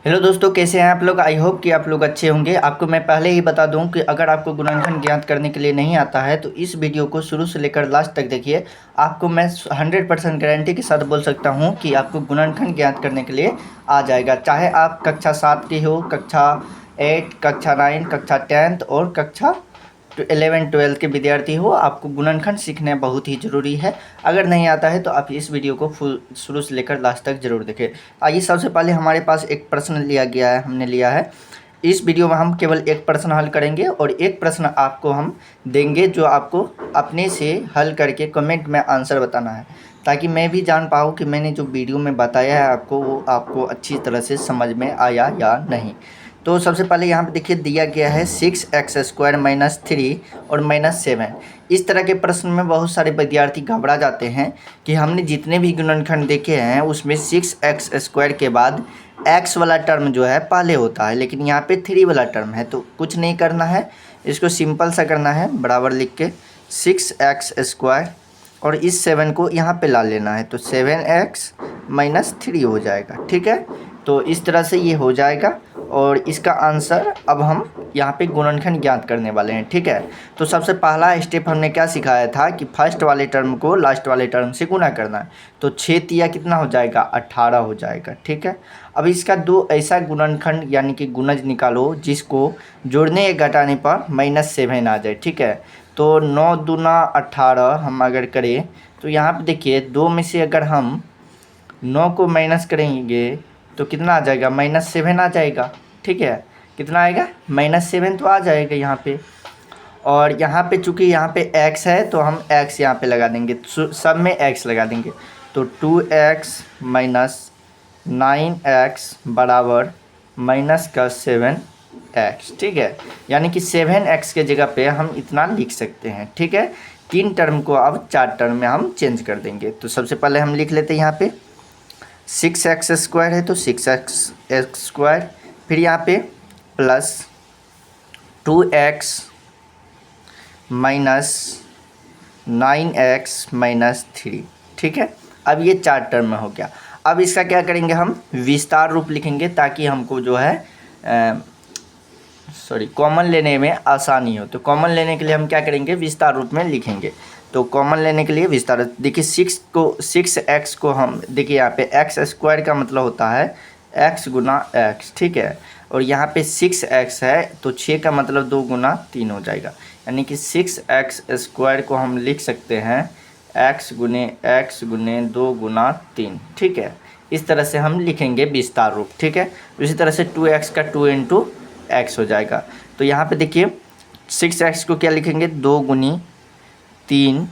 Hello दोस्तों, कैसे हैं आप लोग। आई होप कि आप लोग अच्छे होंगे। आपको मैं पहले ही बता दूं कि अगर आपको गुणनखंड ज्ञात करने के लिए नहीं आता है तो इस वीडियो को शुरू से लेकर लास्ट तक देखिए। आपको मैं 100% गारंटी के साथ बोल सकता हूं कि आपको गुणनखंड ज्ञात करने के लिए आ जाएगा। चाहे आप कक्षा 7 की हो, कक्षा 8, कक्षा 9, कक्षा 10th और कक्षा 11 12 के विद्यार्थी हो, आपको गुणनखंड सीखना बहुत ही ज़रूरी है। अगर नहीं आता है तो आप इस वीडियो को फुल शुरू से लेकर लास्ट तक ज़रूर देखें। आइए, सबसे पहले हमारे पास एक प्रश्न लिया गया है, हमने लिया है। इस वीडियो में हम केवल एक प्रश्न हल करेंगे और एक प्रश्न आपको हम देंगे जो आपको अपने से हल करके कमेंट में आंसर बताना है, ताकि मैं भी जान पाऊँ कि मैंने जो वीडियो में बताया है आपको वो आपको अच्छी तरह से समझ में आया या नहीं। तो सबसे पहले यहाँ पे देखिए दिया गया है 6x² - 3 और -7। इस तरह के प्रश्न में बहुत सारे विद्यार्थी घबरा जाते हैं कि हमने जितने भी गुणनखंड देखे हैं उसमें 6x² के बाद x वाला टर्म जो है पहले होता है, लेकिन यहाँ पे 3 वाला टर्म है। तो कुछ नहीं करना है, इसको सिंपल सा करना है, बराबर लिख के 6x² और इस 7 को यहाँ पे ला लेना है, तो 7x - 3 हो जाएगा। ठीक है, तो इस तरह से ये हो जाएगा और इसका आंसर अब हम यहाँ पे गुणनखंड ज्ञात करने वाले हैं। ठीक है, तो सबसे पहला स्टेप हमने क्या सिखाया था कि फर्स्ट वाले टर्म को लास्ट वाले टर्म से गुना करना है। तो 6 तिया कितना हो जाएगा, 18 हो जाएगा। ठीक है, अब इसका दो ऐसा गुणनखंड यानी कि गुणज निकालो जिसको जोड़ने या घटाने पर -7 आ जाए। ठीक है, तो 9 दूना 18 हम अगर करें तो यहाँ पे देखिए 2 में से अगर हम 9 को माइनस करेंगे तो कितना आ जाएगा, -7 आ जाएगा। ठीक है, कितना आएगा, -7 तो आ जाएगा यहाँ पे। और यहाँ पे चूँकि यहाँ पे x है तो हम x यहाँ पे लगा देंगे, सब में x लगा देंगे। तो 2x - 9x बराबर -7x। ठीक है, यानी कि 7x के जगह पे हम इतना लिख सकते हैं। ठीक है, 3 टर्म को अब 4 टर्म में हम चेंज कर देंगे। तो सबसे पहले हम लिख लेते हैं यहाँ पे 6x² है तो 6x², फिर यहाँ पे प्लस 2x - 9x - 3। ठीक है, अब ये 4 टर्म में हो गया। अब इसका क्या करेंगे, हम विस्तार रूप लिखेंगे ताकि हमको जो है कॉमन लेने में आसानी हो। तो कॉमन लेने के लिए हम क्या करेंगे, विस्तार रूप में लिखेंगे। तो कॉमन लेने के लिए विस्तार, देखिए 6x को हम देखिए यहाँ पे x² का मतलब होता है x गुना x। ठीक है, और यहाँ पे 6x है तो 6 का मतलब 2 गुना 3 हो जाएगा, यानी कि 6x² को हम लिख सकते हैं x गुने 2 गुना 3। ठीक है, इस तरह से हम लिखेंगे विस्तार रूप। ठीक है, उसी तरह से 2x का 2 × x हो जाएगा। तो यहाँ पे देखिए 6x को क्या लिखेंगे, 2 गुनी 3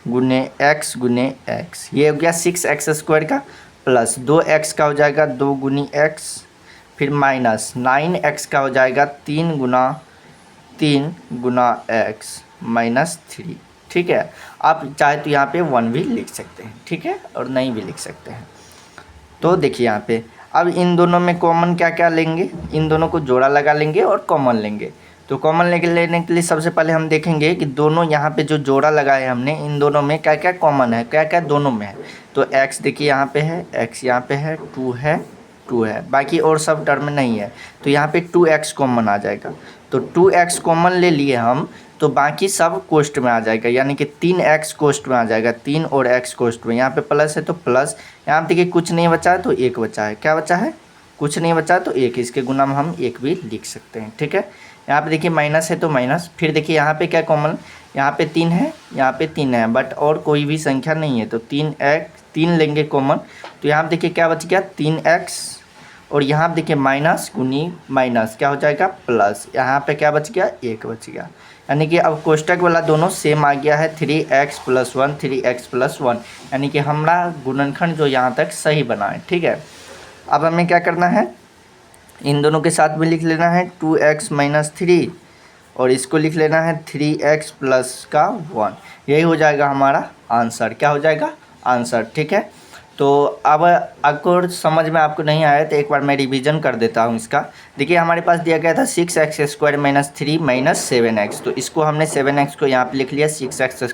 गुने x गुने x, ये हो गया 6x² का, प्लस 2x का हो जाएगा 2 गुनी x, फिर माइनस 9x का हो जाएगा 3 गुना x -3। ठीक है, आप चाहे तो यहाँ पे 1 भी लिख सकते हैं। ठीक है, और नहीं भी लिख सकते हैं। तो देखिए यहाँ पे अब इन दोनों में कॉमन क्या क्या लेंगे, इन दोनों को जोड़ा लगा लेंगे और कॉमन लेंगे। तो कॉमन लेने के लिए सबसे पहले हम देखेंगे कि दोनों यहाँ पे जो जोड़ा लगाए हमने, इन दोनों में क्या क्या कॉमन है, क्या क्या दोनों में है। तो x देखिए यहाँ पे है, x यहाँ पे है, 2 है, बाकी और सब टर्म नहीं है। तो यहाँ पे 2x कॉमन आ जाएगा। तो 2x कॉमन ले लिए हम, तो बाकी सब कोष्ट में आ जाएगा, यानी कि 3x कोष्ट में आ जाएगा, 3 और x कोष्ट में। यहाँ पे प्लस है तो प्लस, यहाँ पे देखिए कुछ नहीं बचा है तो 1 बचा है। क्या बचा है, कुछ नहीं बचा तो 1, इसके गुना में हम 1 भी लिख सकते हैं। ठीक है, यहाँ पे देखिए माइनस है तो माइनस, फिर देखिए यहाँ पे क्या कॉमन, यहाँ पे 3 है, यहाँ पे 3 है, बट और कोई भी संख्या नहीं है। तो 3 लेंगे कॉमन, तो यहाँ पे देखिए क्या बच गया, 3x, और यहाँ पे देखिए माइनस गुनी माइनस क्या हो जाएगा, प्लस, यहाँ पे क्या बच गया, 1 बच गया। यानी कि अब कोष्टक वाला दोनों सेम आ गया है, 3x + 1 3x + 1, यानी कि हमारा गुणनखंड जो यहाँ तक सही बना है। ठीक है, अब हमें क्या करना है, इन दोनों के साथ में लिख लेना है 2x - 3 और इसको लिख लेना है 3x + 1। यही हो जाएगा हमारा आंसर, क्या हो जाएगा, आंसर। ठीक है, तो अब अगर समझ में आपको नहीं आया तो एक बार मैं रिवीजन कर देता हूँ इसका। देखिए हमारे पास दिया गया था 6x² - 3 - 7x, तो इसको हमने 7x को यहाँ पे लिख लिया 6x² -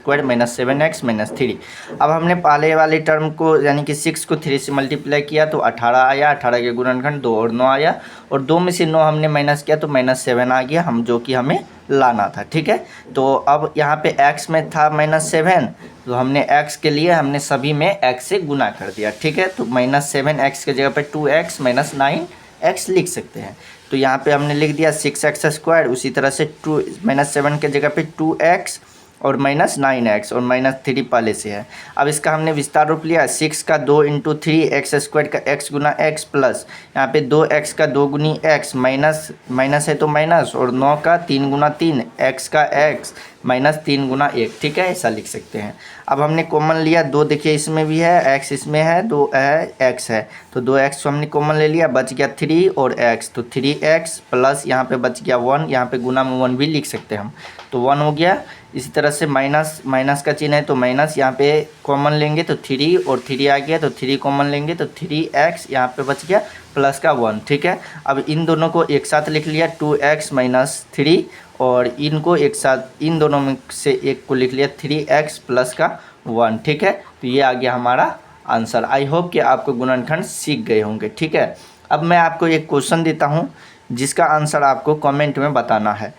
7x - 3। अब हमने पहले वाले टर्म को यानी कि 6 को 3 से मल्टीप्लाई किया तो 18 आया, 18 के गुणनखंड 2 और 9 आया, और 2 में से 9 हमने माइनस किया तो -7 आ गया, हम जो कि हमें लाना था। ठीक है, तो अब यहाँ पे x में था -7, तो हमने x के लिए हमने सभी में x से गुना कर दिया। ठीक है, तो -7x के जगह पे 2x - 9x लिख सकते हैं। तो यहाँ पे हमने लिख दिया 6x², उसी तरह से 2 -7 के जगह पे 2x और -9x और -3 पहले से है। अब इसका हमने विस्तार रूप लिया, 6 का 2 × 3 x² का x गुना x प्लस यहाँ पे 2x का 2 गुनी x माइनस है तो माइनस, और 9 का 3 गुना 3 x का x -3 गुना 1। ठीक है, ऐसा लिख सकते हैं। अब हमने कॉमन लिया 2, देखिए इसमें भी है, x इसमें है, 2 है, x है, तो 2x को हमने कॉमन ले लिया, बच गया 3 और x, तो 3x प्लस यहाँ पे बच गया 1, यहाँ पे गुना में 1 भी लिख सकते हैं हम, तो 1 हो गया। इसी तरह से माइनस का चिन्ह है तो माइनस, यहाँ पे कॉमन लेंगे तो 3 और 3 आ गया, तो 3 कॉमन लेंगे तो 3x यहाँ पे बच गया प्लस का 1। ठीक है, अब इन दोनों को एक साथ लिख लिया 2x - 3, और इनको एक साथ इन दोनों में से एक को लिख लिया 3x प्लस का 1। ठीक है, तो ये आ गया हमारा आंसर। आई होप कि आपको गुणनखंड सीख गए होंगे। ठीक है, अब मैं आपको एक क्वेश्चन देता हूँ जिसका आंसर आपको कमेंट में बताना है।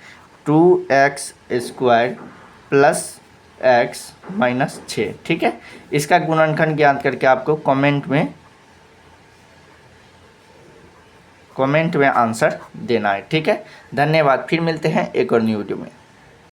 2x² plus x -6। ठीक है, इसका गुणनखंड ज्ञात करके आपको कमेंट में आंसर देना है। ठीक है, धन्यवाद, फिर मिलते हैं एक और न्यू वीडियो में।